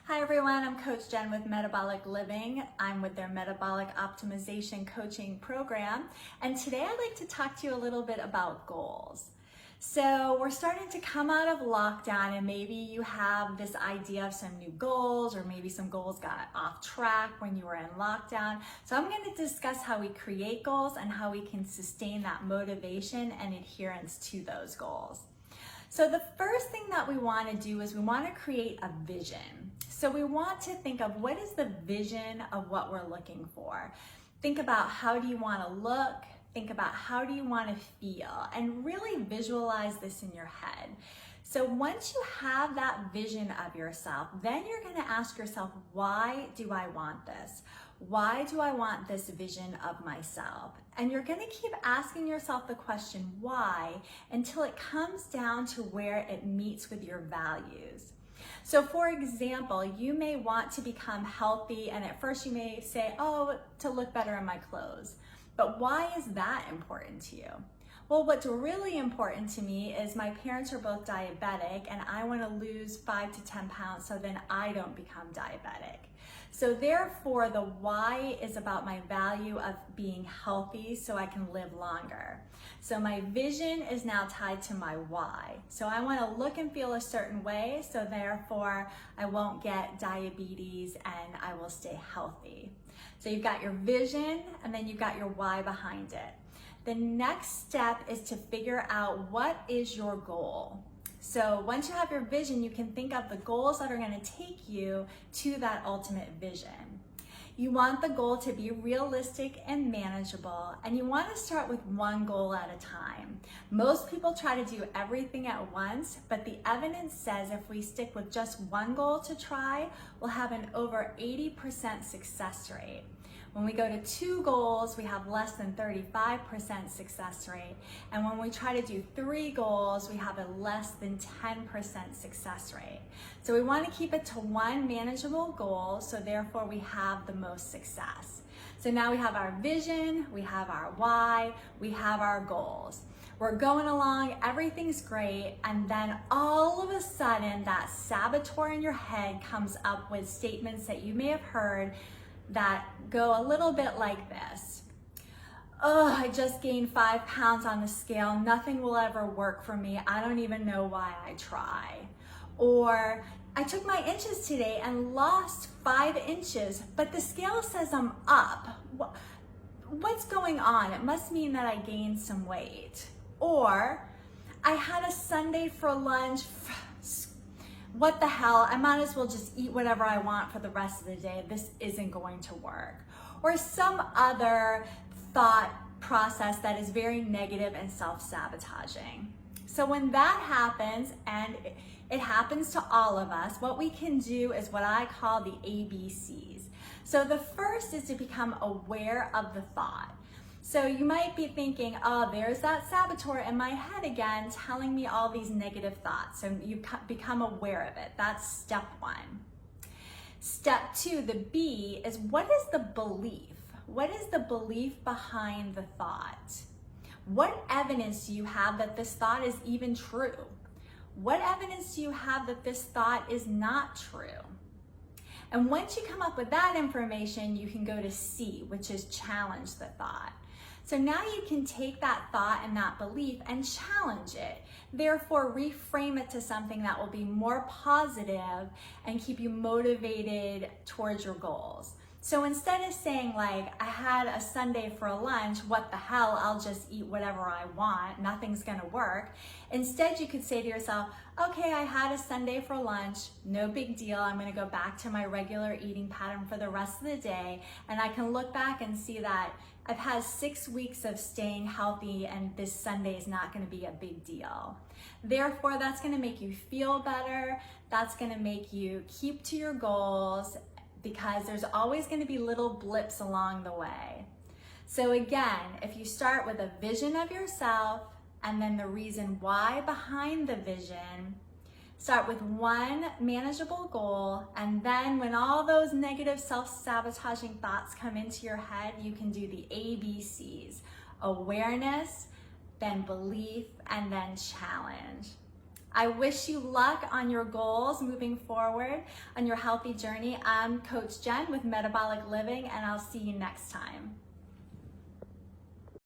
Hi everyone, I'm Coach Jen with Metabolic Living. I'm with their Metabolic Optimization Coaching Program, and today I'd like to talk to you a little bit about goals. So we're starting to come out of lockdown, and maybe you have this idea of some new goals, or maybe some goals got off track when you were in lockdown. So I'm going to discuss how we create goals and how we can sustain that motivation and adherence to those goals. So the first thing that we want to do is we want to create a vision. So we want to think of what is the vision of what we're looking for. Think about how do you want to look, think about how do you want to feel, and really visualize this in your head. So once you have that vision of yourself, then you're going to ask yourself, why do I want this? Why do I want this vision of myself? And you're going to keep asking yourself the question, why, until it comes down to where it meets with your values. So for example, you may want to become healthy, and at first you may say, oh, to look better in my clothes. But why is that important to you? Well, what's really important to me is my parents are both diabetic, and I want to lose 5 to 10 pounds so then I don't become diabetic. So therefore, the why is about my value of being healthy so I can live longer. So my vision is now tied to my why. So I want to look and feel a certain way, so therefore I won't get diabetes and I will stay healthy. So you've got your vision, and then you've got your why behind it. The next step is to figure out what is your goal. So once you have your vision, you can think of the goals that are going to take you to that ultimate vision. You want the goal to be realistic and manageable, and you want to start with one goal at a time. Most people try to do everything at once, but the evidence says if we stick with just one goal to try, we'll have an over 80% success rate. When we go to 2 goals, we have less than 35% success rate. And when we try to do 3 goals, we have a less than 10% success rate. So we want to keep it to one manageable goal, so therefore we have the most success. So now we have our vision, we have our why, we have our goals. We're going along, everything's great, and then all of a sudden that saboteur in your head comes up with statements that you may have heard that go a little bit like this. Oh, I just gained 5 pounds on the scale. Nothing will ever work for me. I don't even know why I try. Or I took my inches today and lost 5 inches, but the scale says I'm up. What's going on? It must mean that I gained some weight. Or I had a sundae for lunch. What the hell, I might as well just eat whatever I want for the rest of the day. This isn't going to work. Or some other thought process that is very negative and self-sabotaging. So when that happens, and it happens to all of us, what we can do is what I call the ABCs. So the first is to become aware of the thought. So you might be thinking, oh, there's that saboteur in my head again telling me all these negative thoughts. So you become aware of it. That's step 1. Step 2, the B, is what is the belief? What is the belief behind the thought? What evidence do you have that this thought is even true? What evidence do you have that this thought is not true? And once you come up with that information, you can go to C, which is challenge the thought. So now you can take that thought and that belief and challenge it. Therefore, reframe it to something that will be more positive and keep you motivated towards your goals. So instead of saying like, I had a sundae for lunch, what the hell, I'll just eat whatever I want, nothing's gonna work. Instead, you could say to yourself, okay, I had a sundae for lunch, no big deal, I'm gonna go back to my regular eating pattern for the rest of the day, and I can look back and see that I've had 6 weeks of staying healthy, and this sundae is not gonna be a big deal. Therefore, that's gonna make you feel better, that's gonna make you keep to your goals, because there's always going to be little blips along the way. So again, if you start with a vision of yourself and then the reason why behind the vision, start with one manageable goal, and then when all those negative self-sabotaging thoughts come into your head, you can do the ABCs: awareness, then belief, and then challenge. I wish you luck on your goals moving forward on your healthy journey. I'm Coach Jen with Metabolic Living, and I'll see you next time.